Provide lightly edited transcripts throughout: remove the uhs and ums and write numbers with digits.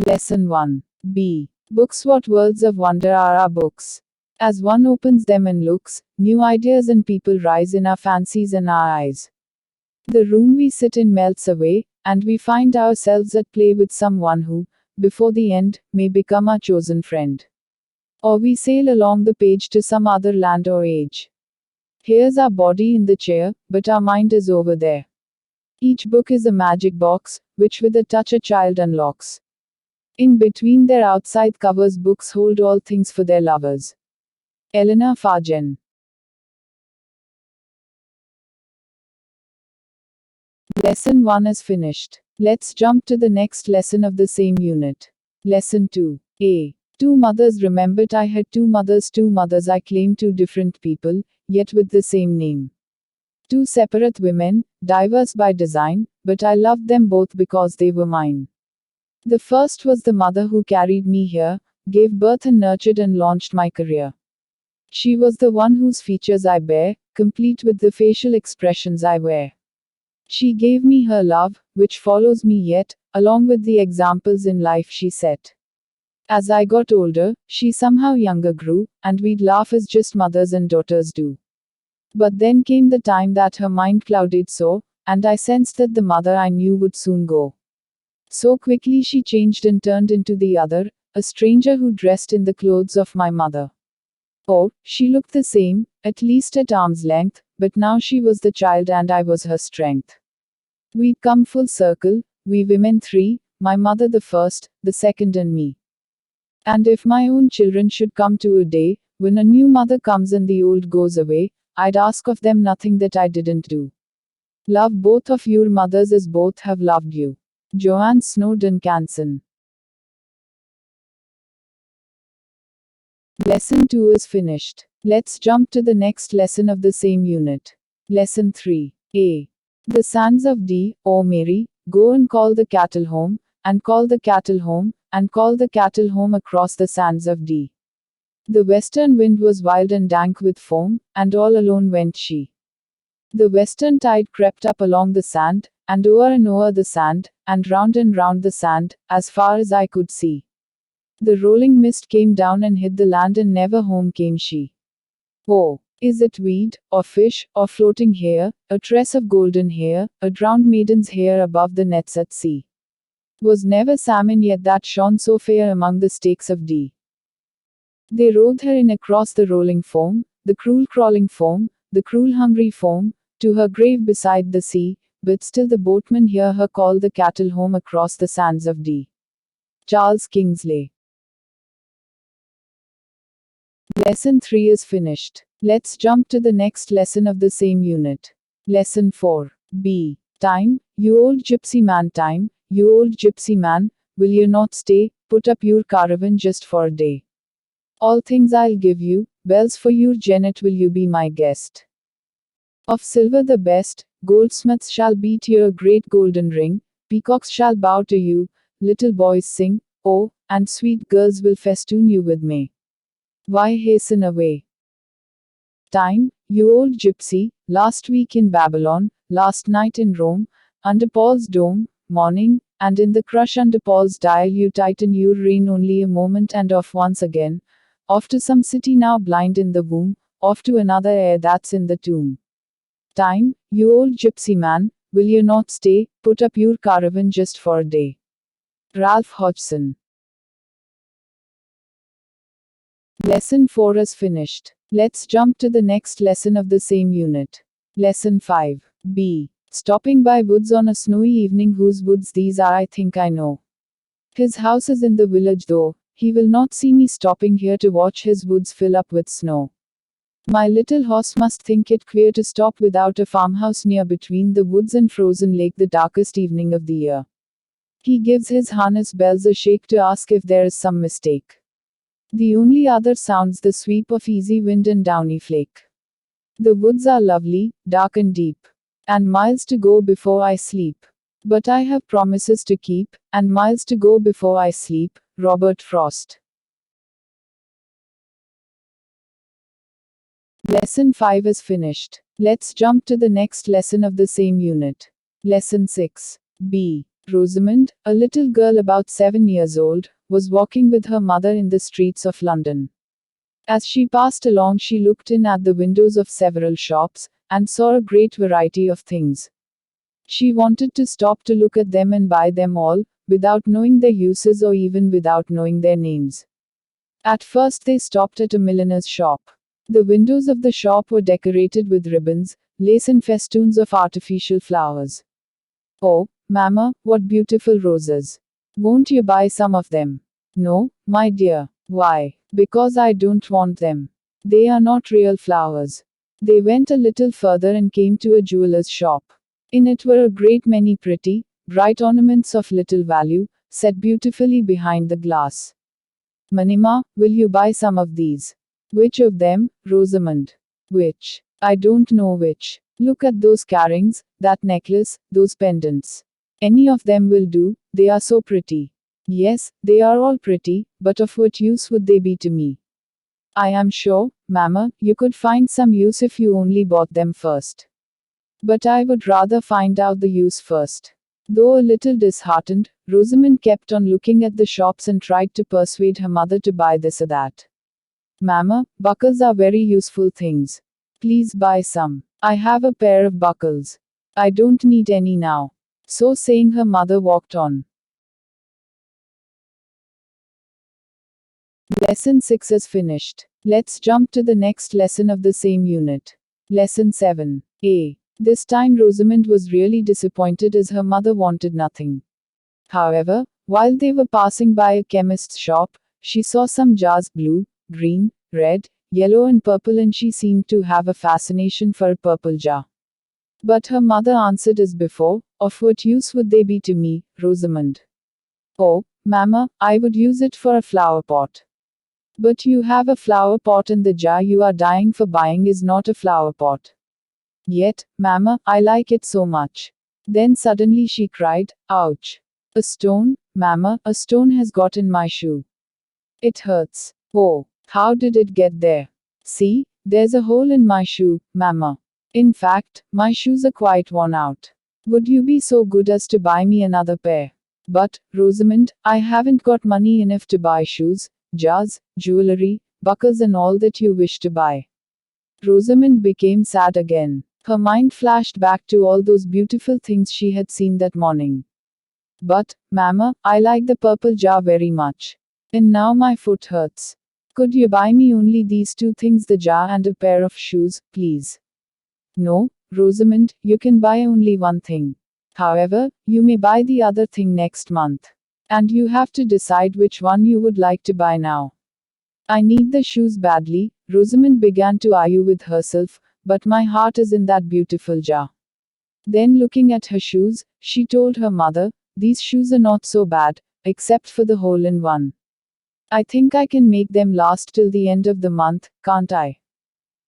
Lesson 1. B. Books. What worlds of wonder are our books! As one opens them and looks, new ideas and people rise in our fancies and our eyes. The room we sit in melts away, and we find ourselves at play with someone who, before the end, may become our chosen friend. Or we sail along the page to some other land or age. Here's our body in the chair, but our mind is over there. Each book is a magic box, which with a touch a child unlocks. In between their outside covers, books hold all things for their lovers. Elena Fagen. Lesson 1 is finished. Let's jump to the next lesson of the same unit. Lesson 2. A. Two mothers. Remembered I had two mothers. Two mothers. I claim two different people, yet with the same name. Two separate women, diverse by design, but I loved them both because they were mine. The first was the mother who carried me here, gave birth and nurtured and launched my career. She was the one whose features I bear, complete with the facial expressions I wear. She gave me her love, which follows me yet, along with the examples in life she set. As I got older, she somehow younger grew, and we'd laugh as just mothers and daughters do. But then came the time that her mind clouded so, and I sensed that the mother I knew would soon go. So quickly she changed and turned into the other, a stranger who dressed in the clothes of my mother. Oh, she looked the same, at least at arm's length, but now she was the child and I was her strength. We'd come full circle, we women three, my mother the first, the second and me. And if my own children should come to a day, when a new mother comes and the old goes away, I'd ask of them nothing that I didn't do. Love both of your mothers as both have loved you. Joanne Snow Duncanson. Lesson 2 is finished. Let's jump to the next lesson of the same unit. Lesson 3. A. The sands of Dee. Oh Mary, go and call the cattle home, and call the cattle home, and call the cattle home across the sands of Dee. The western wind was wild and dank with foam, and all alone went she. The western tide crept up along the sand, and o'er the sand, and round the sand, as far as I could see. The rolling mist came down and hid the land, and never home came she. Oh, is it weed, or fish, or floating hair, a tress of golden hair, a drowned maiden's hair above the nets at sea? Was never salmon yet that shone so fair among the stakes of Dee. They rowed her in across the rolling foam, the cruel crawling foam, the cruel hungry foam, to her grave beside the sea, but still the boatmen hear her call the cattle home across the sands of Dee. Charles Kingsley. Lesson 3 is finished. Let's jump to the next lesson of the same unit. Lesson 4. B. Time, you old gypsy man, time, you old gypsy man, will you not stay, put up your caravan just for a day? All things I'll give you, bells for your jennet, will you be my guest? Of silver the best, goldsmiths shall beat you a great golden ring, peacocks shall bow to you, little boys sing, oh, and sweet girls will festoon you with May. Why hasten away? Time, you old gypsy, last week in Babylon, last night in Rome, under Paul's dome, morning, and in the crush under Paul's dial you tighten your rein only a moment and off once again, off to some city now blind in the womb, off to another air that's in the tomb. Time, you old gypsy man, will you not stay, put up your caravan just for a day? Ralph Hodgson. Lesson 4 is finished. Let's jump to the next lesson of the same unit. Lesson 5. B. Stopping by woods on a snowy evening. Whose woods these are I think I know. His house is in the village though, he will not see me stopping here to watch his woods fill up with snow. My little horse must think it queer to stop without a farmhouse near between the woods and frozen lake the darkest evening of the year. He gives his harness bells a shake to ask if there is some mistake. The only other sounds the sweep of easy wind and downy flake. The woods are lovely, dark and deep. And miles to go before I sleep. But I have promises to keep, and miles to go before I sleep. Robert Frost. Lesson 5 is finished. Let's jump to the next lesson of the same unit. Lesson 6. B. Rosamond, a little girl about 7 years old, was walking with her mother in the streets of London. As she passed along, she looked in at the windows of several shops, and saw a great variety of things. She wanted to stop to look at them and buy them all, without knowing their uses or even without knowing their names. At first, they stopped at a milliner's shop. The windows of the shop were decorated with ribbons, lace, and festoons of artificial flowers. Oh, Mamma, what beautiful roses! Won't you buy some of them? No, my dear. Why? Because I don't want them. They are not real flowers. They went a little further and came to a jeweler's shop. In it were a great many pretty, bright ornaments of little value, set beautifully behind the glass. Manima, will you buy some of these? Which of them, Rosamond? Which? I don't know which. Look at those carrings, that necklace, those pendants. Any of them will do, they are so pretty. Yes, they are all pretty, but of what use would they be to me? I am sure, Mamma, you could find some use if you only bought them first. But I would rather find out the use first. Though a little disheartened, Rosamond kept on looking at the shops and tried to persuade her mother to buy this or that. Mamma, buckles are very useful things. Please buy some. I have a pair of buckles. I don't need any now. So saying, her mother walked on. Lesson 6 is finished. Let's jump to the next lesson of the same unit. Lesson 7. A. This time Rosamond was really disappointed as her mother wanted nothing. However, while they were passing by a chemist's shop, she saw some jars, blue, green, red, yellow, and purple, and she seemed to have a fascination for a purple jar. But her mother answered as before, of what use would they be to me, Rosamond? Oh, Mamma, I would use it for a flower pot. But you have a flower pot, and the jar you are dying for buying is not a flower pot. Yet, Mamma, I like it so much. Then suddenly she cried, ouch! A stone, Mamma, a stone has got in my shoe. It hurts. Oh, how did it get there? See, there's a hole in my shoe, Mamma. In fact, my shoes are quite worn out. Would you be so good as to buy me another pair? But, Rosamond, I haven't got money enough to buy shoes, jars, jewelry, buckles, and all that you wish to buy. Rosamond became sad again. Her mind flashed back to all those beautiful things she had seen that morning. But, Mamma, I like the purple jar very much. And now my foot hurts. Could you buy me only these two things, the jar and a pair of shoes, please? No, Rosamond, you can buy only one thing. However, you may buy the other thing next month. And you have to decide which one you would like to buy now. I need the shoes badly, Rosamond began to argue with herself, but my heart is in that beautiful jar. Then looking at her shoes, she told her mother, these shoes are not so bad, except for the hole in one. I think I can make them last till the end of the month, can't I?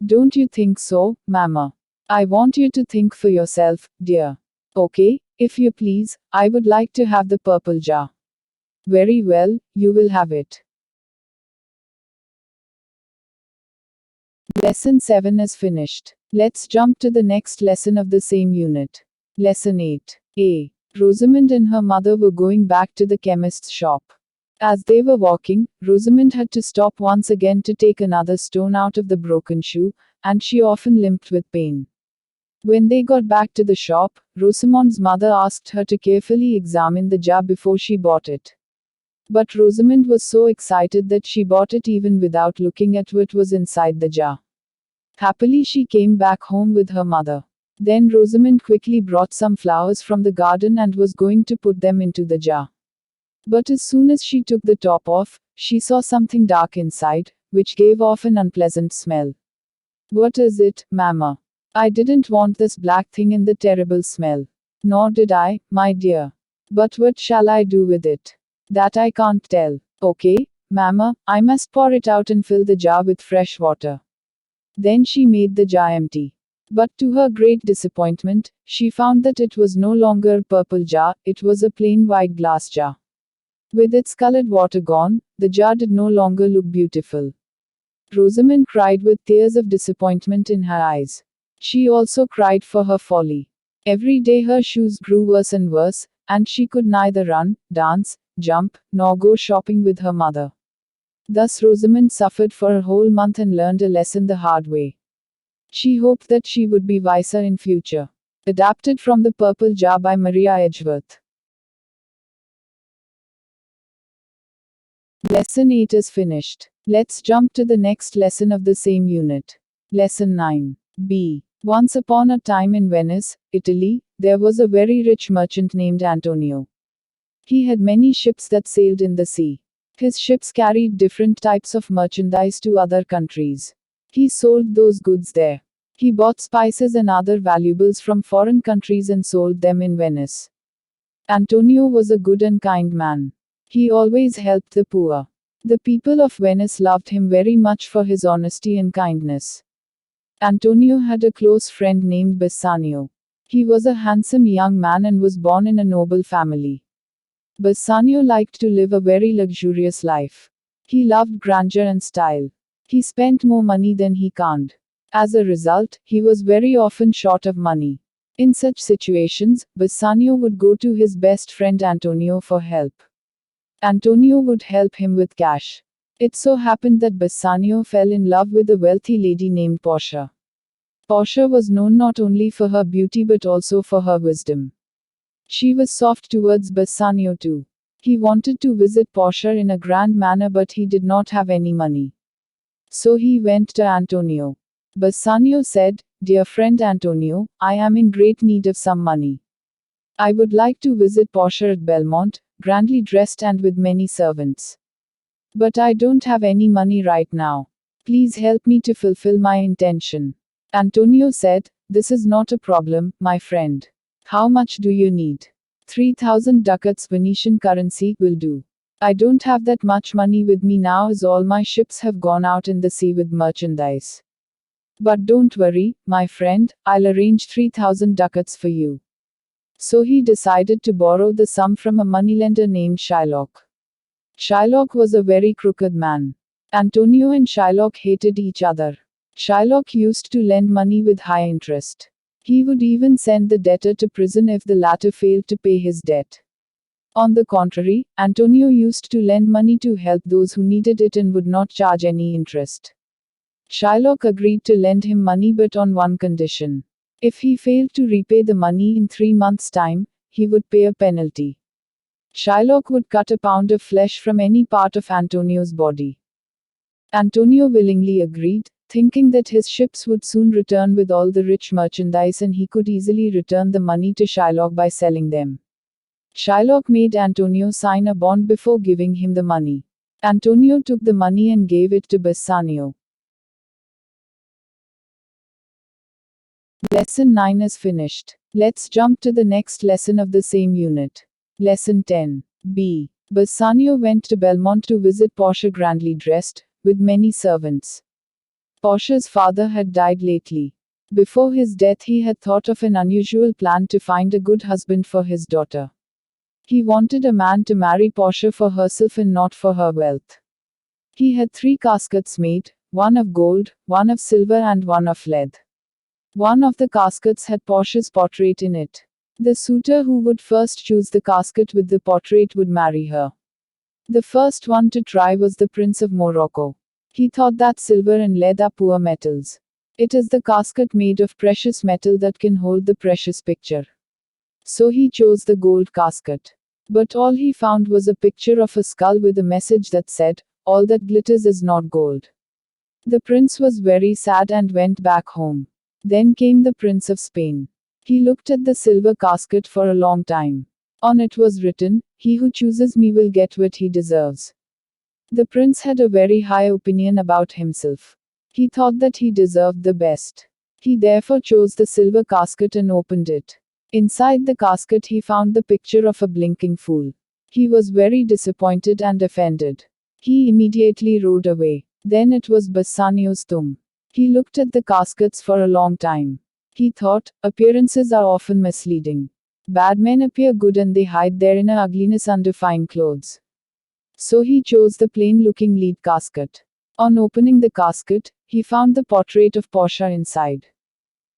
Don't you think so, Mamma? I want you to think for yourself, dear. Okay, if you please, I would like to have the purple jar. Very well, you will have it. Lesson 7 is finished. Let's jump to the next lesson of the same unit. Lesson 8. A. Rosamond and her mother were going back to the chemist's shop. As they were walking, Rosamond had to stop once again to take another stone out of the broken shoe, and she often limped with pain. When they got back to the shop, Rosamond's mother asked her to carefully examine the jar before she bought it. But Rosamond was so excited that she bought it even without looking at what was inside the jar. Happily she came back home with her mother. Then Rosamond quickly brought some flowers from the garden and was going to put them into the jar. But as soon as she took the top off, she saw something dark inside, which gave off an unpleasant smell. What is it, Mamma? I didn't want this black thing and the terrible smell. Nor did I, my dear. But what shall I do with it? That I can't tell. Okay, Mamma, I must pour it out and fill the jar with fresh water. Then she made the jar empty. But to her great disappointment, she found that it was no longer a purple jar, it was a plain white glass jar. With its colored water gone, the jar did no longer look beautiful. Rosamond cried with tears of disappointment in her eyes. She also cried for her folly. Every day her shoes grew worse and worse, and she could neither run, dance, jump, nor go shopping with her mother. Thus Rosamond suffered for a whole month and learned a lesson the hard way. She hoped that she would be wiser in future. Adapted from The Purple Jar by Maria Edgeworth. Lesson 8 is finished. Let's jump to the next lesson of the same unit. Lesson 9. B. Once upon a time in Venice, Italy, there was a very rich merchant named Antonio. He had many ships that sailed in the sea. His ships carried different types of merchandise to other countries. He sold those goods there. He bought spices and other valuables from foreign countries and sold them in Venice. Antonio was a good and kind man. He always helped the poor. The people of Venice loved him very much for his honesty and kindness. Antonio had a close friend named Bassanio. He was a handsome young man and was born in a noble family. Bassanio liked to live a very luxurious life. He loved grandeur and style. He spent more money than he earned. As a result, he was very often short of money. In such situations, Bassanio would go to his best friend Antonio for help. Antonio would help him with cash. It so happened that Bassanio fell in love with a wealthy lady named Portia. Portia was known not only for her beauty but also for her wisdom. She was soft towards Bassanio too. He wanted to visit Portia in a grand manner but he did not have any money. So he went to Antonio. Bassanio said, "Dear friend Antonio, I am in great need of some money. I would like to visit Portia at Belmont, grandly dressed and with many servants. But I don't have any money right now. Please help me to fulfill my intention." Antonio said, "This is not a problem, my friend. How much do you need?" 3,000 ducats Venetian currency will do. I don't have that much money with me now as all my ships have gone out in the sea with merchandise. But don't worry, my friend, I'll arrange 3,000 ducats for you. So he decided to borrow the sum from a moneylender named Shylock. Shylock was a very crooked man. Antonio and Shylock hated each other. Shylock used to lend money with high interest. He would even send the debtor to prison if the latter failed to pay his debt. On the contrary, Antonio used to lend money to help those who needed it and would not charge any interest. Shylock agreed to lend him money but on one condition. If he failed to repay the money in 3 months' time, he would pay a penalty. Shylock would cut a pound of flesh from any part of Antonio's body. Antonio willingly agreed, thinking that his ships would soon return with all the rich merchandise and he could easily return the money to Shylock by selling them. Shylock made Antonio sign a bond before giving him the money. Antonio took the money and gave it to Bassanio. Lesson 9 is finished. Let's jump to the next lesson of the same unit. Lesson 10. B. Bassanio went to Belmont to visit Portia grandly dressed, with many servants. Portia's father had died lately. Before his death he had thought of an unusual plan to find a good husband for his daughter. He wanted a man to marry Portia for herself and not for her wealth. He had 3 caskets made, one of gold, one of silver and one of lead. One of the caskets had Portia's portrait in it. The suitor who would first choose the casket with the portrait would marry her. The first one to try was the Prince of Morocco. He thought that silver and lead are poor metals. It is the casket made of precious metal that can hold the precious picture. So he chose the gold casket. But all he found was a picture of a skull with a message that said, "All that glitters is not gold." The prince was very sad and went back home. Then came the Prince of Spain. He looked at the silver casket for a long time. On it was written, "He who chooses me will get what he deserves." The prince had a very high opinion about himself. He thought that he deserved the best. He therefore chose the silver casket and opened it. Inside the casket he found the picture of a blinking fool. He was very disappointed and offended. He immediately rode away. Then it was Bassanio's tomb. He looked at the caskets for a long time. He thought, appearances are often misleading. Bad men appear good and they hide their inner ugliness under fine clothes. So he chose the plain-looking lead casket. On opening the casket, he found the portrait of Portia inside.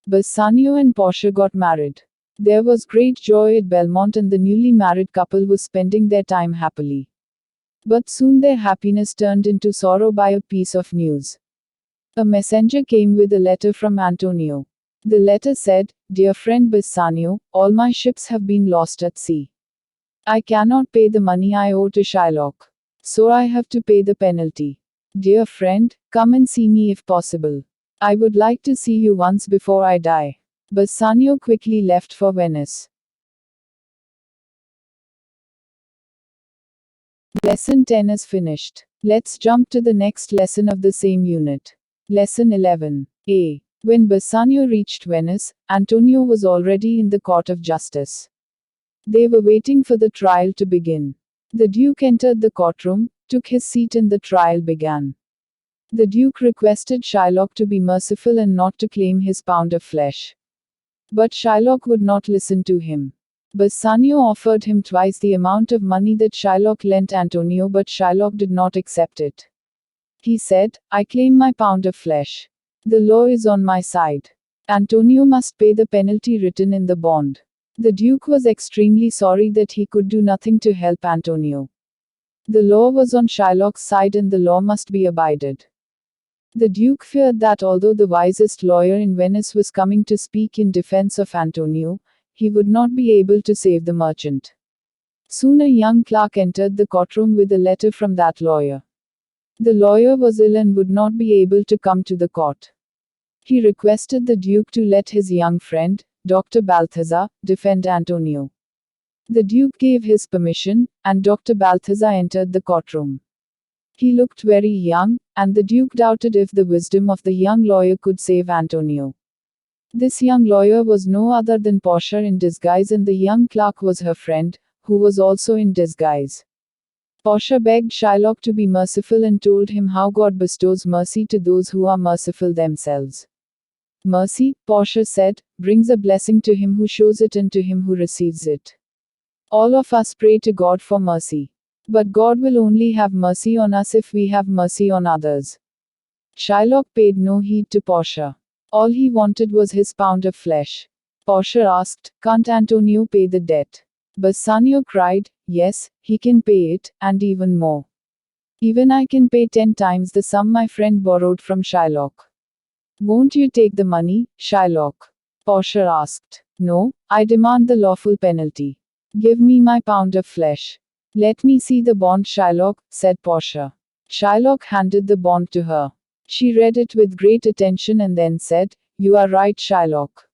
Bassanio and Portia got married. There was great joy at Belmont, and the newly married couple was spending their time happily. But soon their happiness turned into sorrow by a piece of news. A messenger came with a letter from Antonio. The letter said, "Dear friend Bassanio, all my ships have been lost at sea. I cannot pay the money I owe to Shylock. So I have to pay the penalty. Dear friend, come and see me if possible. I would like to see you once before I die." Bassanio quickly left for Venice. Lesson 10 is finished. Let's jump to the next lesson of the same unit. Lesson 11. A. When Bassanio reached Venice, Antonio was already in the court of justice. They were waiting for the trial to begin. The Duke entered the courtroom, took his seat, and the trial began. The Duke requested Shylock to be merciful and not to claim his pound of flesh. But Shylock would not listen to him. Bassanio offered him twice the amount of money that Shylock lent Antonio, but Shylock did not accept it. He said, "I claim my pound of flesh. The law is on my side. Antonio must pay the penalty written in the bond." The Duke was extremely sorry that he could do nothing to help Antonio. The law was on Shylock's side and the law must be abided. The Duke feared that although the wisest lawyer in Venice was coming to speak in defense of Antonio, he would not be able to save the merchant. Soon a young clerk entered the courtroom with a letter from that lawyer. The lawyer was ill and would not be able to come to the court. He requested the Duke to let his young friend, Dr. Balthazar, defend Antonio. The Duke gave his permission, and Dr. Balthazar entered the courtroom. He looked very young, and the Duke doubted if the wisdom of the young lawyer could save Antonio. This young lawyer was no other than Portia in disguise, and the young clerk was her friend, who was also in disguise. Portia begged Shylock to be merciful and told him how God bestows mercy to those who are merciful themselves. Mercy, Portia said, brings a blessing to him who shows it and to him who receives it. All of us pray to God for mercy. But God will only have mercy on us if we have mercy on others. Shylock paid no heed to Portia. All he wanted was his pound of flesh. Portia asked, "Can't Antonio pay the debt?" Bassanio cried, "Yes, he can pay it, and even more. Even I can pay 10 times the sum my friend borrowed from Shylock. Won't you take the money, Shylock?" Portia asked. "No, I demand the lawful penalty. Give me my pound of flesh." "Let me see the bond, Shylock," said Portia. Shylock handed the bond to her. She read it with great attention and then said, "You are right, Shylock.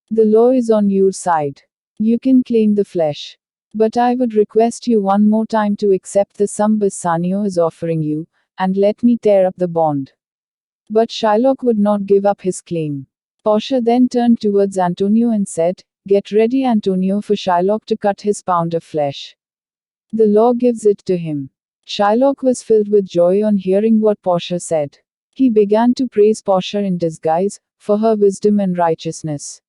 The law is on your side. You can claim the flesh. But I would request you one more time to accept the sum Bassanio is offering you, and let me tear up the bond." But Shylock would not give up his claim. Portia then turned towards Antonio and said, "Get ready, Antonio, for Shylock to cut his pound of flesh. The law gives it to him." Shylock was filled with joy on hearing what Portia said. He began to praise Portia in disguise, for her wisdom and righteousness.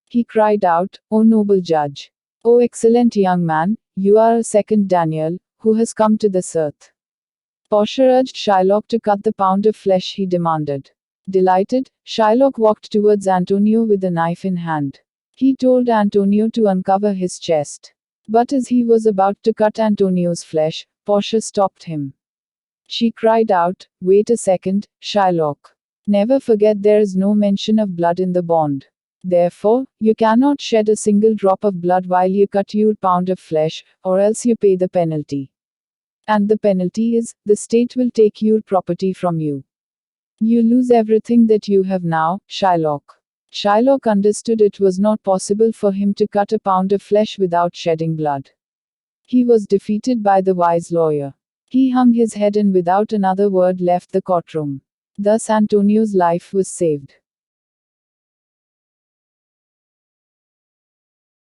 He cried out, "O noble judge! O excellent young man, you are a second Daniel, who has come to this earth." Portia urged Shylock to cut the pound of flesh he demanded. Delighted, Shylock walked towards Antonio with a knife in hand. He told Antonio to uncover his chest. But as he was about to cut Antonio's flesh, Portia stopped him. She cried out, "Wait a second, Shylock. Never forget there is no mention of blood in the bond. Therefore, you cannot shed a single drop of blood while you cut your pound of flesh, or else you pay the penalty. And the penalty is, the state will take your property from you. You lose everything that you have now, Shylock." Shylock understood it was not possible for him to cut a pound of flesh without shedding blood. He was defeated by the wise lawyer. He hung his head and without another word left the courtroom. Thus Antonio's life was saved.